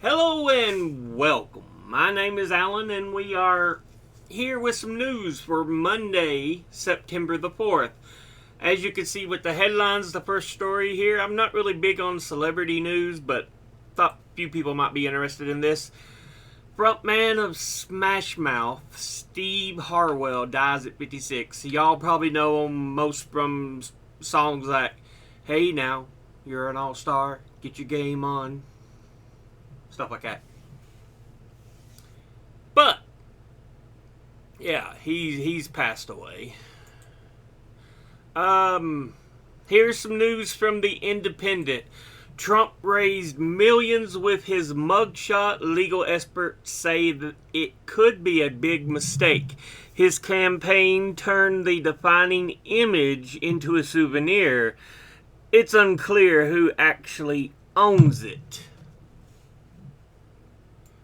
Hello and welcome. My name is Alan, and we are here with some news for Monday, September the 4th. As you can see with the headlines, the first story here, I'm not really big on celebrity news, but thought a few people might be interested in this. Frontman of Smash Mouth, Steve Harwell, dies at 56. Y'all probably know him most from songs like, "Hey Now, You're an All-Star, Get Your Game On," stuff like that. But yeah, he's passed away. Here's some news from the Independent. Trump raised millions with his mugshot. Legal experts say that it could be a big mistake. His campaign turned the defining image into a souvenir. It's unclear who actually owns it.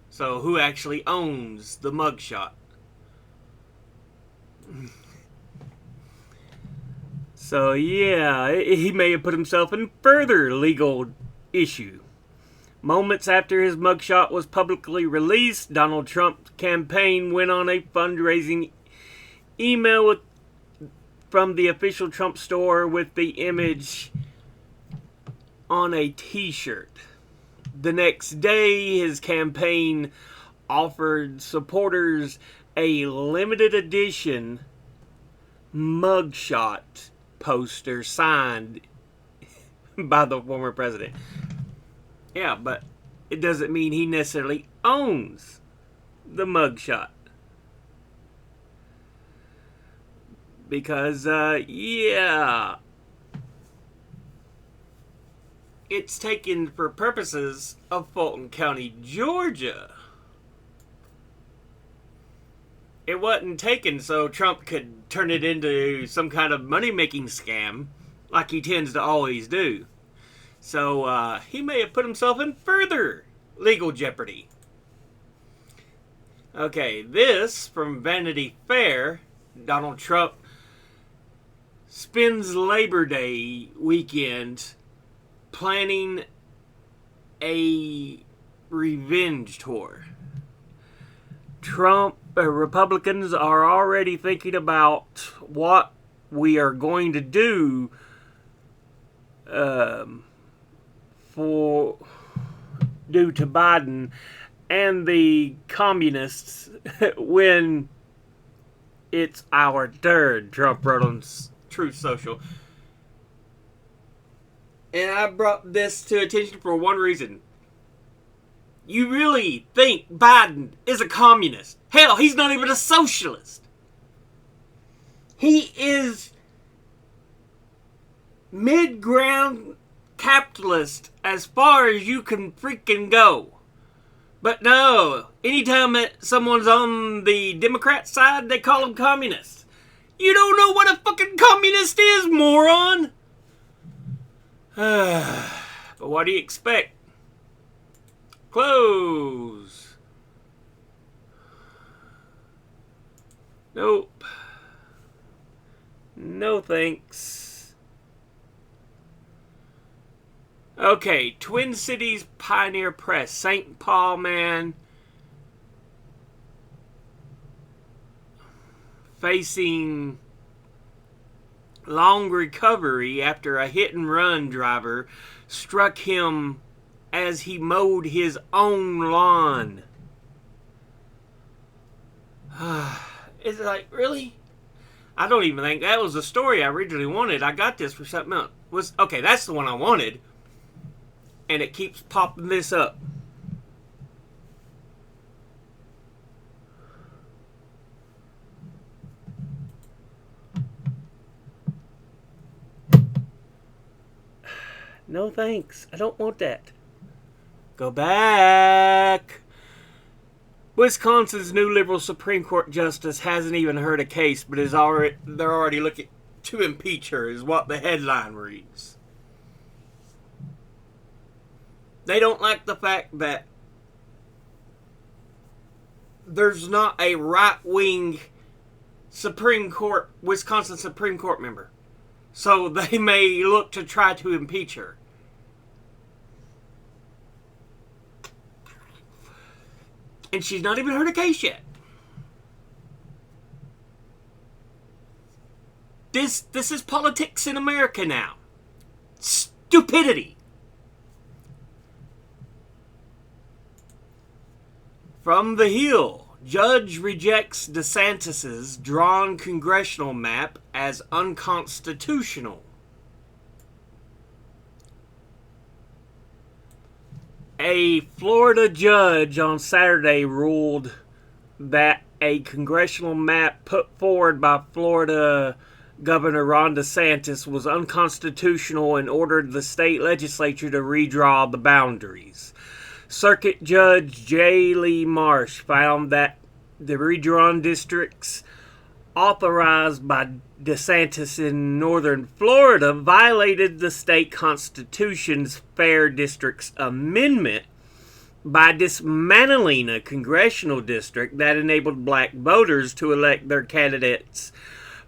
So, who actually owns the mugshot? So, yeah, he may have put himself in further legal issue. Moments after his mugshot was publicly released, Donald Trump's campaign went on a fundraising email from the official Trump store with the image on a t-shirt. The next day, his campaign offered supporters a limited edition mugshot poster signed by the former president. Yeah, but it doesn't mean he necessarily owns the mugshot. Because, it's taken for purposes of Fulton County, Georgia. It wasn't taken so Trump could turn it into some kind of money-making scam like he tends to always do. So he may have put himself in further legal jeopardy. Okay, this from Vanity Fair. Donald Trump spends Labor Day weekend planning a revenge tour. Republicans are already thinking about what we are going to do to Biden and the communists when it's our turn, Trump wrote on Truth Social. And I brought this to attention for one reason. You really think Biden is a communist? Hell, he's not even a socialist. He is mid-ground capitalist as far as you can freaking go. But no, anytime that someone's on the Democrat side, they call them communists. You don't know what a fucking communist is, moron! But what do you expect? Close. Nope. No thanks. Okay, Twin Cities Pioneer Press, St. Paul man facing long recovery after a hit-and-run driver struck him as he mowed his own lawn. It's like, really? I don't even think that was the story I originally wanted. I got this for something else. Okay, that's the one I wanted. And it keeps popping this up. No thanks. I don't want that. Go back. Wisconsin's new liberal Supreme Court justice hasn't even heard a case, but they're already looking to impeach her, is what the headline reads. They don't like the fact that there's not a right-wing Wisconsin Supreme Court member. So they may look to try to impeach her. And she's not even heard a case yet. This is politics in America now. Stupidity. From The Hill, judge rejects DeSantis's drawn congressional map as unconstitutional. A Florida judge on Saturday ruled that a congressional map put forward by Florida Governor Ron DeSantis was unconstitutional and ordered the state legislature to redraw the boundaries. Circuit Judge J. Lee Marsh found that the redrawn districts authorized by DeSantis in northern Florida violated the state constitution's Fair Districts Amendment by dismantling a congressional district that enabled black voters to elect their candidates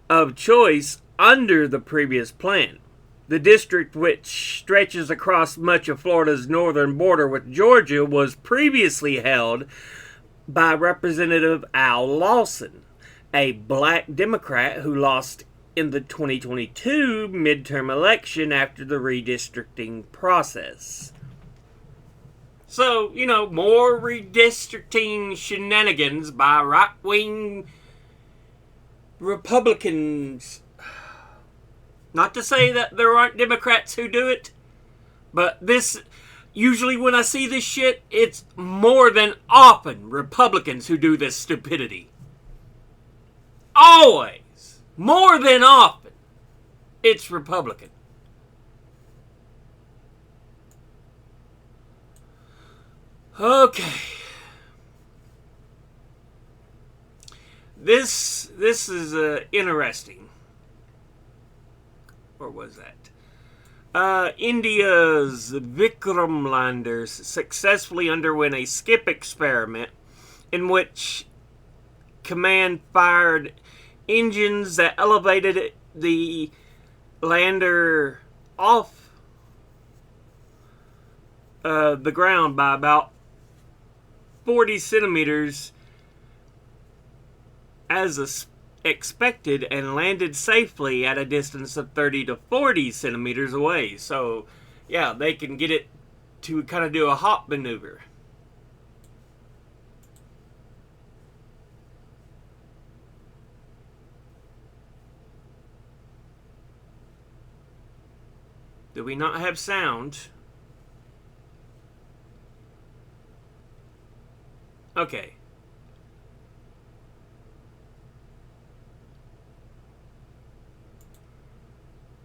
of choice under the previous plan. The district, which stretches across much of Florida's northern border with Georgia, was previously held by Representative Al Lawson, a black Democrat who lost in the 2022 midterm election after the redistricting process. So, more redistricting shenanigans by right-wing Republicans. Not to say that there aren't Democrats who do it, but usually when I see this shit, it's more than often Republicans who do this stupidity. Always. More than often, it's Republican. Okay. This is interesting. Or was that? India's Vikram landers successfully underwent a skip experiment in which command fired engines that elevated the lander off the ground by about 40 centimeters as expected and landed safely at a distance of 30 to 40 centimeters away. So, yeah, they can get it to kind of do a hop maneuver. Do we not have sound? Okay.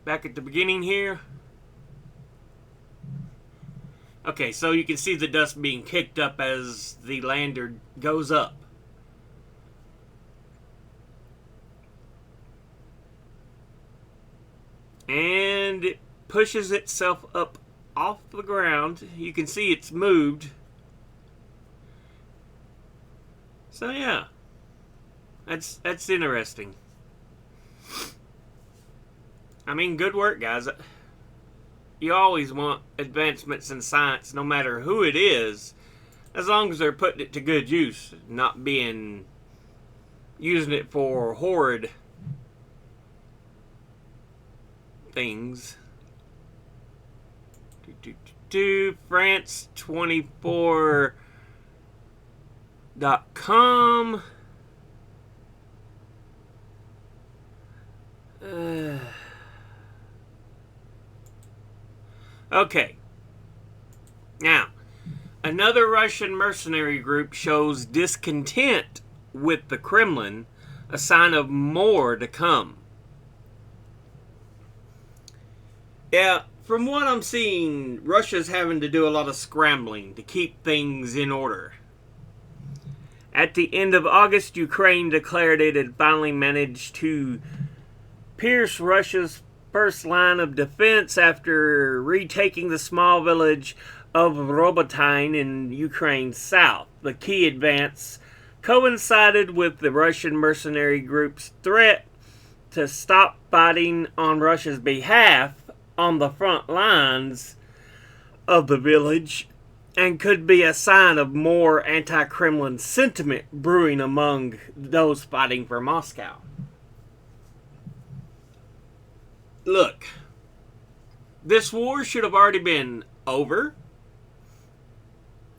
Back at the beginning here. Okay, so you can see the dust being kicked up as the lander goes up. And it pushes itself up off the ground. You can see it's moved. So yeah, that's interesting. I mean, good work, guys. You always want advancements in science, no matter who it is, as long as they're putting it to good use, not using it for horrid things. France24.com. Okay. Now, another Russian mercenary group shows discontent with the Kremlin, a sign of more to come. Yeah, from what I'm seeing, Russia's having to do a lot of scrambling to keep things in order. At the end of August, Ukraine declared it had finally managed to pierce Russia's first line of defense after retaking the small village of Robotyne in Ukraine's south. The key advance coincided with the Russian mercenary group's threat to stop fighting on Russia's behalf on the front lines of the village and could be a sign of more anti-Kremlin sentiment brewing among those fighting for Moscow. Look, this war should have already been over.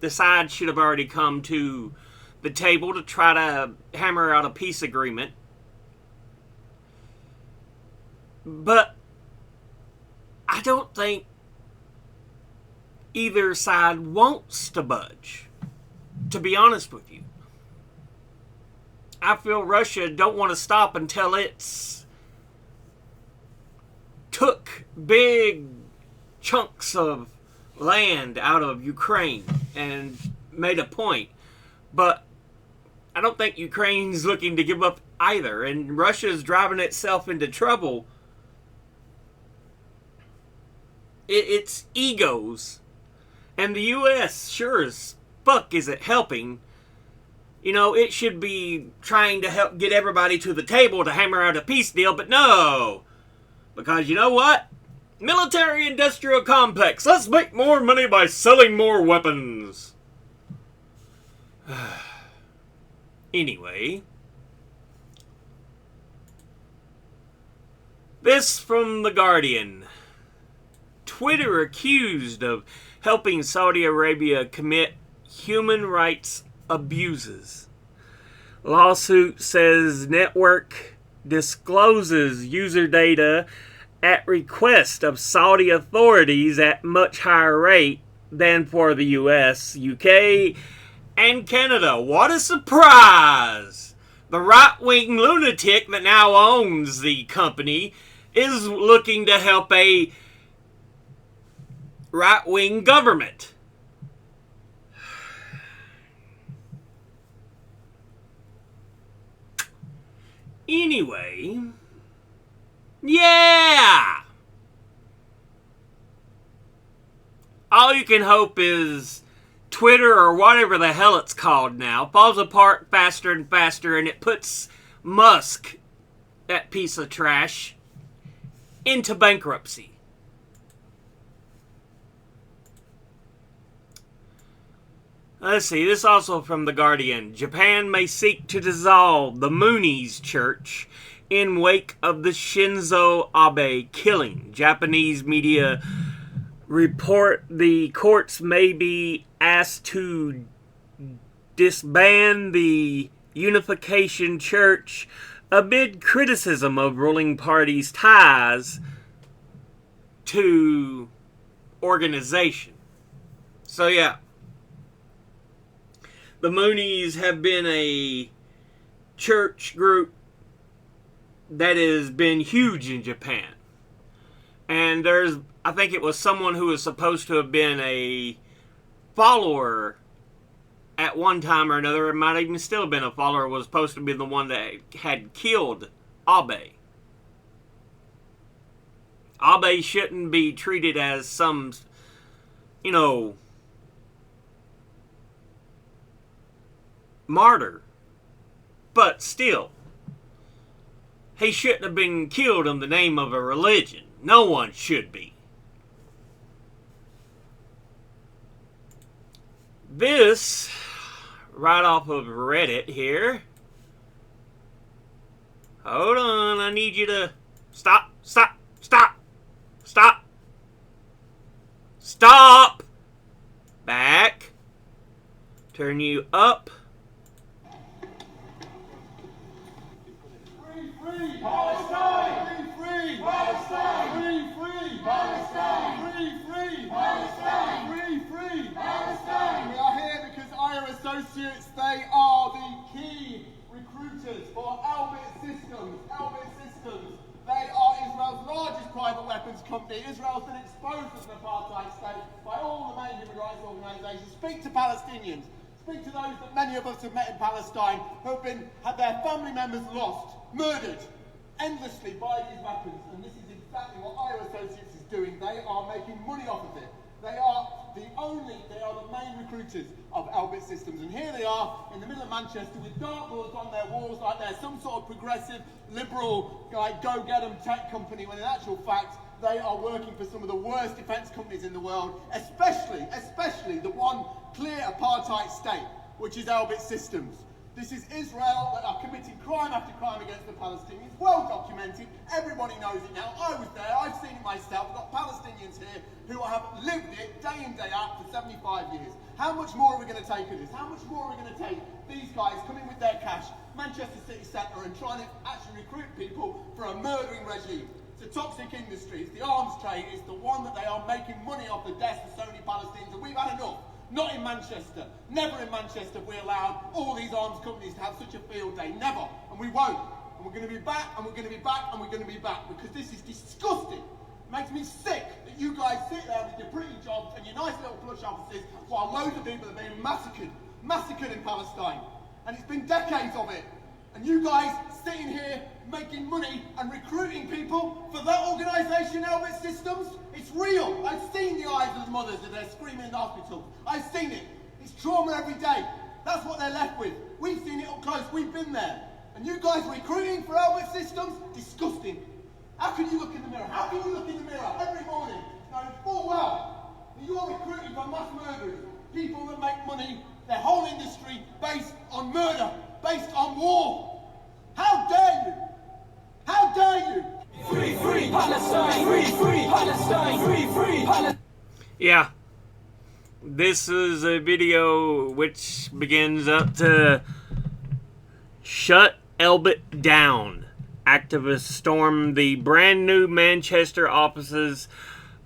The sides should have already come to the table to try to hammer out a peace agreement. But I don't think either side wants to budge, to be honest with you. I feel Russia don't want to stop until it's took big chunks of land out of Ukraine and made a point. But I don't think Ukraine's looking to give up either, and Russia's driving itself into trouble. It's egos. And the U.S. sure as fuck isn't helping. You know, it should be trying to help get everybody to the table to hammer out a peace deal, but no. Because you know what? Military-industrial complex. Let's make more money by selling more weapons. Anyway. This from The Guardian. Twitter accused of helping Saudi Arabia commit human rights abuses. Lawsuit says network discloses user data at request of Saudi authorities at much higher rate than for the US, UK, and Canada. What a surprise! The right-wing lunatic that now owns the company is looking to help a right-wing government. Anyway, yeah! All you can hope is Twitter, or whatever the hell it's called now, falls apart faster and faster, and it puts Musk, that piece of trash, into bankruptcy. Let's see, this also from The Guardian. Japan may seek to dissolve the Moonies Church in wake of the Shinzo Abe killing. Japanese media report the courts may be asked to disband the Unification Church amid criticism of ruling parties' ties to organization. So yeah. The Moonies have been a church group that has been huge in Japan. And I think it was someone who was supposed to have been a follower at one time or another. It might even still have been a follower, was supposed to be the one that had killed Abe. Abe shouldn't be treated as some, martyr. But still, he shouldn't have been killed in the name of a religion. No one should be. This, right off of Reddit here. Hold on, I need you to stop. Back. Turn you up. Free Palestine! Free Palestine! Free Palestine! Free Palestine! Free Palestine! We are here because IRA Associates, they are the key recruiters for Elbit Systems. Elbit Systems, they are Israel's largest private weapons company. Israel's been exposed as an apartheid state by all the main human rights organisations. Speak to Palestinians. Speak to those that many of us have met in Palestine who have had their family members lost, murdered endlessly by these weapons. And this is exactly what IRA Associates is doing. They are making money off of it. They are the main recruiters of Elbit Systems. And here they are in the middle of Manchester with dartboards on their walls like they're some sort of progressive, liberal, go-get-em tech company, when in actual fact, they are working for some of the worst defence companies in the world, especially the one clear apartheid state, which is Elbit Systems. This is Israel that are committing crime after crime against the Palestinians, well documented, everybody knows it now. I was there, I've seen it myself. We've got Palestinians here who have lived it day in, day out for 75 years. How much more are we going to take of this? How much more are we going to take these guys coming with their cash, Manchester City Centre, and trying to actually recruit people for a murdering regime? It's a toxic industry, it's the arms trade, it's the one that they are making money off the deaths of so many Palestinians, and we've had enough. Not in Manchester. Never in Manchester have we allowed all these arms companies to have such a field day. Never. And we won't. And we're going to be back, and we're going to be back, and we're going to be back, because this is disgusting. It makes me sick that you guys sit there with your pretty jobs and your nice little plush offices while loads of people are being massacred in Palestine. And it's been decades of it. And you guys sitting here making money and recruiting people for that organisation, Elbit Systems. It's real. I've seen the eyes of the mothers as they're screaming in the hospital. I've seen it. It's trauma every day. That's what they're left with. We've seen it up close. We've been there. And you guys recruiting for Elbit Systems? Disgusting. How can you look in the mirror? How can you look in the mirror every morning knowing full well that you're recruiting for mass murderers, people that make money, their whole industry based on murder, based on war? How dare you? How dare you? Free, free Palestine! Free, free Palestine! Free, free Palestine! Yeah. This is a video which begins up to shut Elbit down. Activists stormed the brand new Manchester offices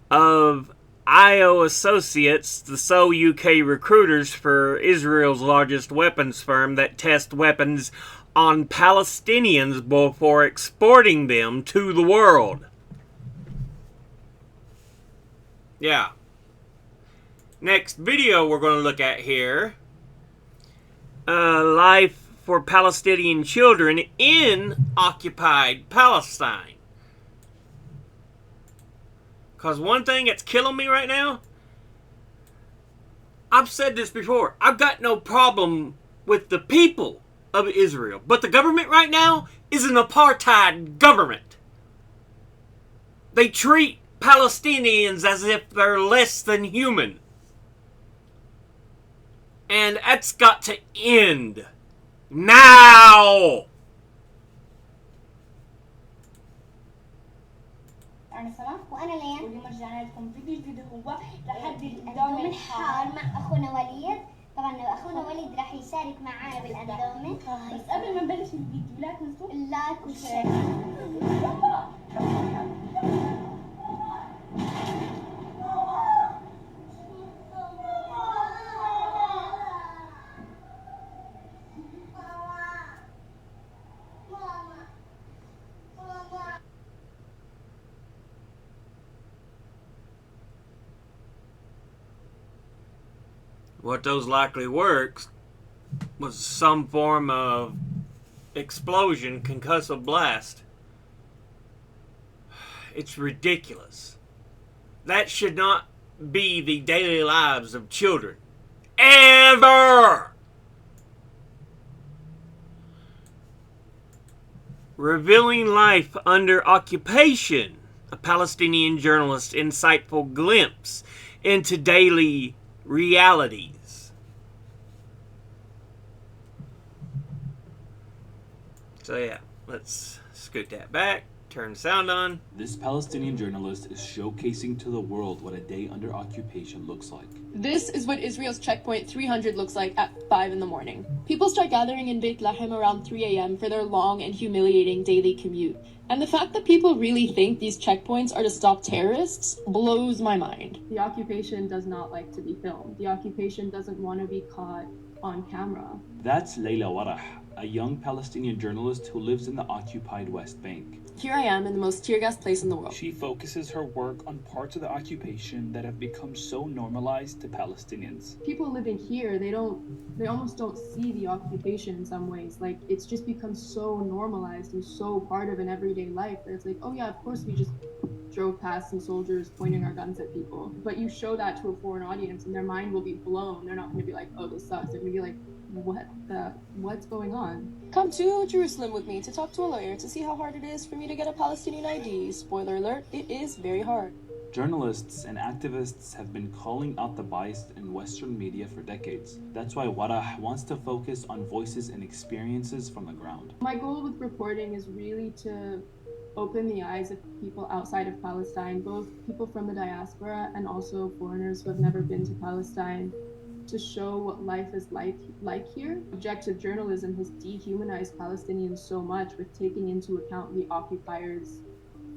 of IO Associates, the sole UK recruiters for Israel's largest weapons firm that tests weapons on Palestinians before exporting them to the world. Yeah. Next video we're going to look at here. Life for Palestinian children in occupied Palestine. Because one thing that's killing me right now, I've said this before, I've got no problem with the people of Israel, but the government right now is an apartheid government. They treat Palestinians as if they're less than human. And that's got to end. Now! أنا سما وأنا لين واليوم رجعنا لكم فيديو جديد هو تحدي الأندومن الحار مع أخونا وليد. طبعا أخونا وليد راح يشارك معانا بالأندومن. بس قبل ما نبلش الفيديو لا تنسوا اللايك والشير. What those likely works was some form of explosion, concussive blast. It's ridiculous. That should not be the daily lives of children. Ever! Revealing life under occupation. A Palestinian journalist's insightful glimpse into daily realities. So yeah, let's scoot that back, turn the sound on. This Palestinian journalist is showcasing to the world what a day under occupation looks like. This is what Israel's checkpoint 300 looks like at 5 in the morning. People start gathering in Beit Lahem around 3 a.m. for their long and humiliating daily commute. And the fact that people really think these checkpoints are to stop terrorists blows my mind. The occupation does not like to be filmed. The occupation doesn't want to be caught on camera. That's Layla Warah, a young Palestinian journalist who lives in the occupied West Bank. Here I am in the most tear-gassed place in the world. She focuses her work on parts of the occupation that have become so normalized to Palestinians. People living here, they almost don't see the occupation in some ways. Like, it's just become so normalized and so part of an everyday life that it's like, oh yeah, of course we just drove past some soldiers pointing our guns at people. But you show that to a foreign audience and their mind will be blown. They're not going to be like, oh, this sucks. They're going to be like, what's going on? Come to Jerusalem with me to talk to a lawyer to see how hard it is for me to get a Palestinian ID. Spoiler alert, it is very hard. Journalists and activists have been calling out the bias in Western media for decades. That's why Warah wants to focus on voices and experiences from the ground. My goal with reporting is really to open the eyes of people outside of Palestine, both people from the diaspora and also foreigners who have never been to Palestine, to show what life is like here. Objective journalism has dehumanized Palestinians so much with taking into account the occupiers'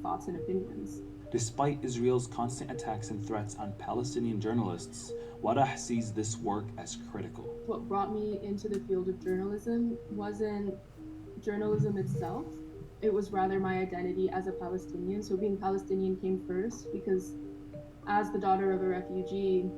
thoughts and opinions. Despite Israel's constant attacks and threats on Palestinian journalists, Warah sees this work as critical. What brought me into the field of journalism wasn't journalism itself. It was rather my identity as a Palestinian. So being Palestinian came first because as the daughter of a refugee,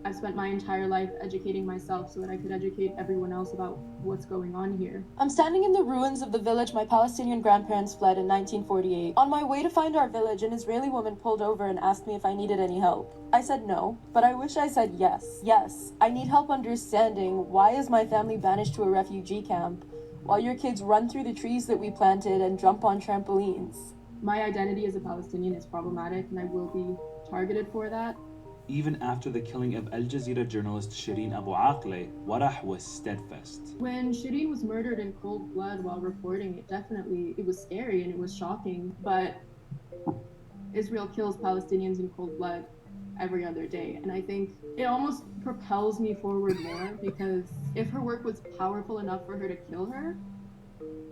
I've spent my entire life educating myself so that I could educate everyone else about what's going on here. I'm standing in the ruins of the village my Palestinian grandparents fled in 1948. On my way to find our village, an Israeli woman pulled over and asked me if I needed any help. I said no, but I wish I said yes. Yes, I need help understanding why is my family banished to a refugee camp while your kids run through the trees that we planted and jump on trampolines. My identity as a Palestinian is problematic and I will be targeted for that. Even after the killing of Al Jazeera journalist Shireen Abu Akleh, Warah was steadfast. When Shireen was murdered in cold blood while reporting, it was scary and it was shocking, but Israel kills Palestinians in cold blood every other day. And I think it almost propels me forward more because if her work was powerful enough for her to kill her,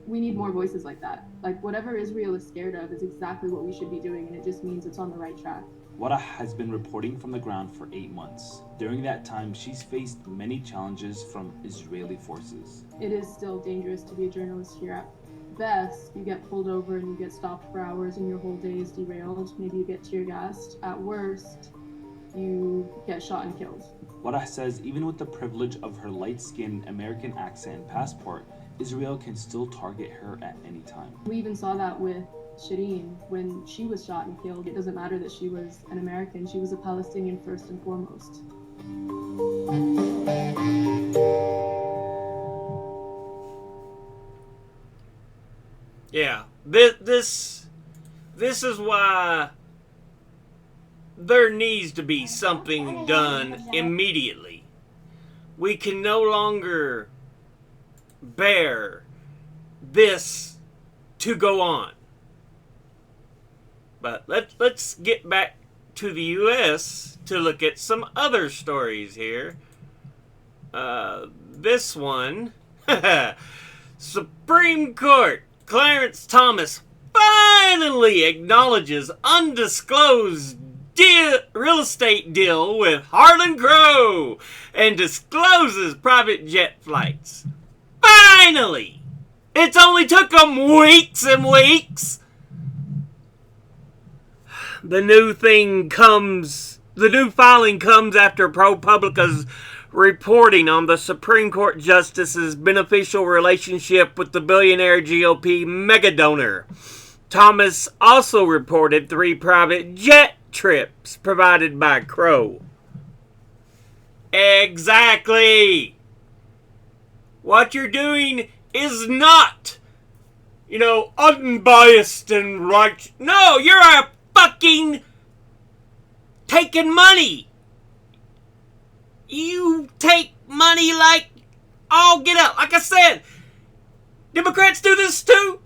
we need more voices like that. Like whatever Israel is scared of is exactly what we should be doing, and it just means it's on the right track. Warah has been reporting from the ground for 8 months. During that time, she's faced many challenges from Israeli forces. It is still dangerous to be a journalist here. At best, you get pulled over and you get stopped for hours and your whole day is derailed. Maybe you get tear gassed. At worst, you get shot and killed. Warah says even with the privilege of her light-skinned American accent and passport, Israel can still target her at any time. We even saw that with Shireen when she was shot and killed. It doesn't matter that she was an American, she was a Palestinian first and foremost. Yeah, this is why there needs to be something done immediately. We can no longer bear this to go on. But let's get back to the U.S. to look at some other stories here. This one, Supreme Court, Clarence Thomas finally acknowledges undisclosed real estate deal with Harlan Crow and discloses private jet flights. Finally! It's only took them weeks and weeks. The new filing comes after ProPublica's reporting on the Supreme Court Justice's beneficial relationship with the billionaire GOP megadonor. Thomas also reported 3 private jet trips provided by Crow. Exactly! What you're doing is not, unbiased and right. No, you're a fucking taking money. You take money like all get up. Like I said, Democrats do this too,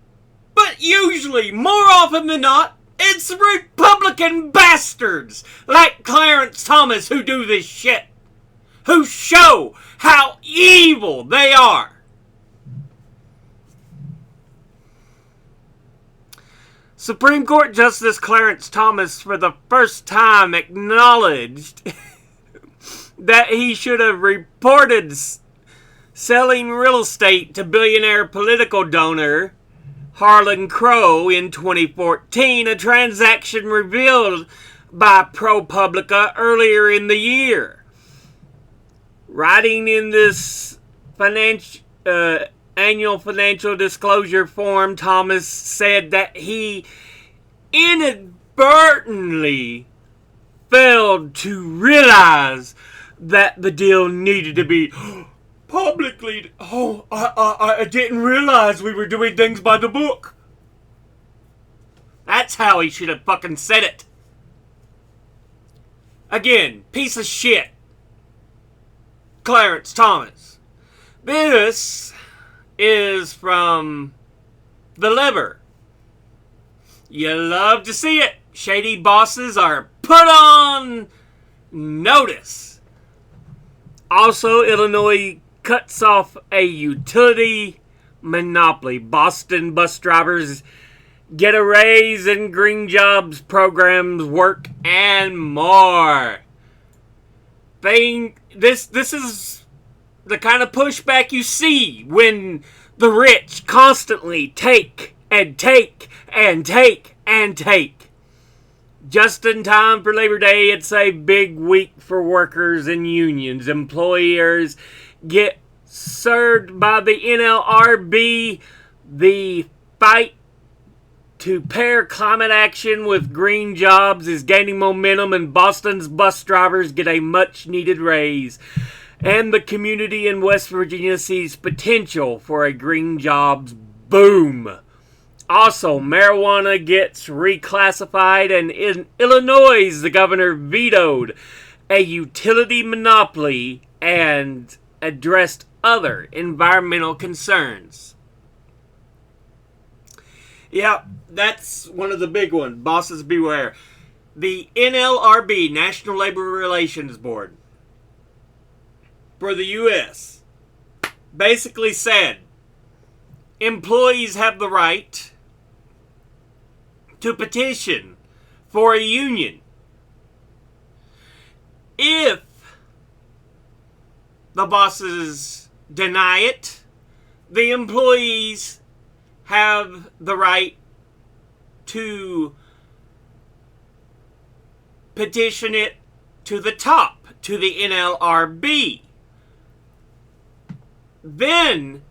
but usually, more often than not, it's Republican bastards like Clarence Thomas who do this shit, who show how evil they are. Supreme Court Justice Clarence Thomas for the first time acknowledged that he should have reported selling real estate to billionaire political donor Harlan Crow in 2014, a transaction revealed by ProPublica earlier in the year. Writing in this annual financial disclosure form, Thomas said that he inadvertently inadvertently failed to realize that the deal needed to be publicly. Oh, I didn't realize we were doing things by the book. That's how he should have fucking said it. Again, piece of shit. Clarence Thomas. This is from The Lever. You love to see it. Shady bosses are put on notice. Also, Illinois cuts off a utility monopoly. Boston bus drivers get a raise in green jobs programs, work, and more. This is the kind of pushback you see when the rich constantly take and take and take and take. Just in time for Labor Day, it's a big week for workers and unions. Employers get served by the NLRB. The fight to pair climate action with green jobs is gaining momentum, and Boston's bus drivers get a much-needed raise. And the community in West Virginia sees potential for a green jobs boom. Also, marijuana gets reclassified, and in Illinois, the governor vetoed a utility monopoly and addressed other environmental concerns. Yeah, that's one of the big ones. Bosses beware. The NLRB, National Labor Relations Board, for the U.S., basically said employees have the right to petition for a union if the bosses deny it. The employees have the right to petition it to the top, to the NLRB. Then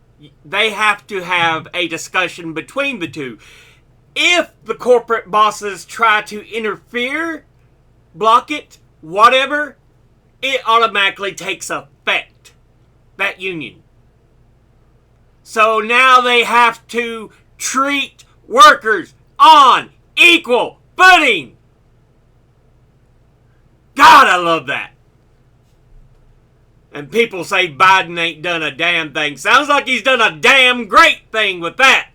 they have to have a discussion between the two. If the corporate bosses try to interfere, block it, whatever, it automatically takes effect. That union. So now they have to treat workers on equal footing. God, I love that. And people say Biden ain't done a damn thing. Sounds like he's done a damn great thing with that.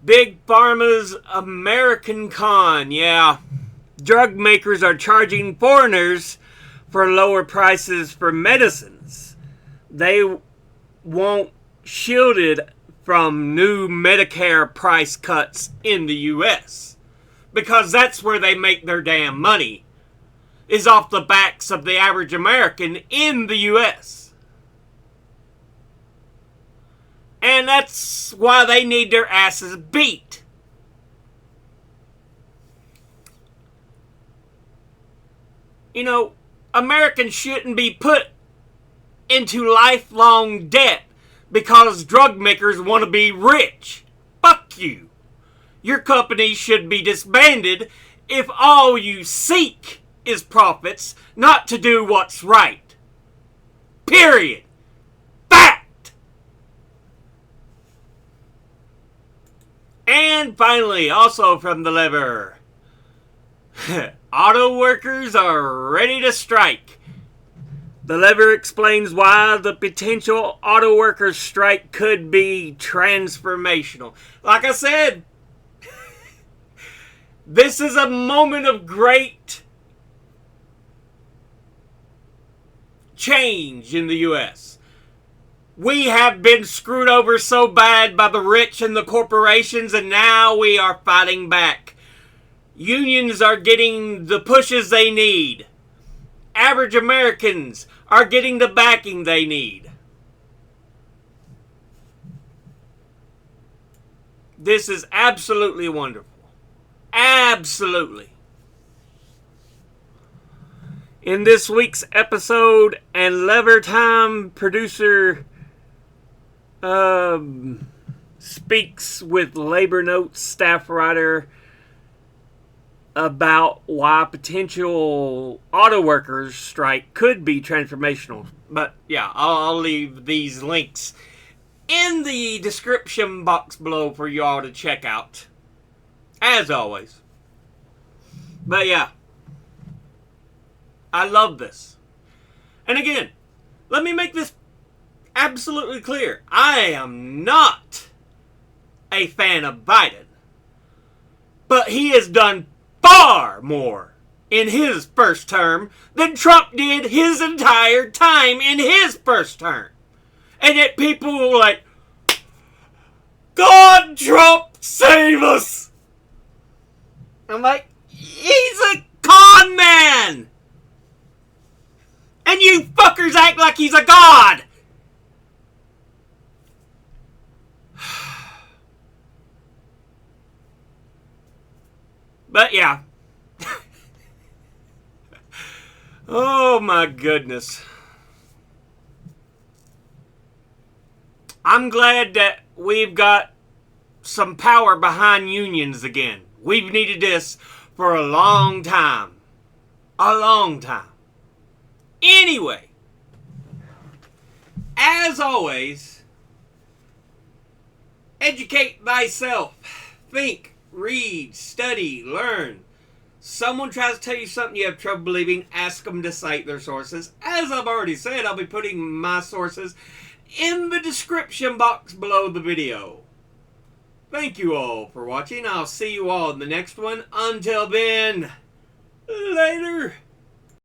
Big Pharma's American Con. Yeah. Drug makers are charging foreigners for lower prices for medicines. They won't shield it from new Medicare price cuts in the U.S. because that's where they make their damn money, is off the backs of the average American in the U.S. And that's why they need their asses beat. You know, Americans shouldn't be put into lifelong debt because drug makers want to be rich. Fuck you. Your company should be disbanded if all you seek is profits, not to do what's right. Period. Fact. And finally, also from The Lever, auto workers are ready to strike. The Lever explains why the potential auto workers strike could be transformational. Like I said, this is a moment of great change in the U.S. We have been screwed over so bad by the rich and the corporations, and now we are fighting back. Unions are getting the pushes they need. Average Americans are getting the backing they need. This is absolutely wonderful. Absolutely. In this week's episode and Lever Time, producer speaks with Labor Notes staff writer about why potential auto workers strike could be transformational. But yeah, I'll leave these links in the description box below for you all to check out, as always. But yeah, I love this. And again, let me make this absolutely clear. I am not a fan of Biden, but he has done far more in his first term than Trump did his entire time in his first term. And yet people were like, God, Trump, save us! I'm like, he's a con man! And you fuckers act like he's a god! But yeah. Oh my goodness. I'm glad that we've got some power behind unions again. We've needed this for a long time. A long time. Anyway, as always, educate thyself. Think, read, study, learn. Someone tries to tell you something you have trouble believing, ask them to cite their sources. As I've already said, I'll be putting my sources in the description box below the video. Thank you all for watching. I'll see you all in the next one. Until then, later.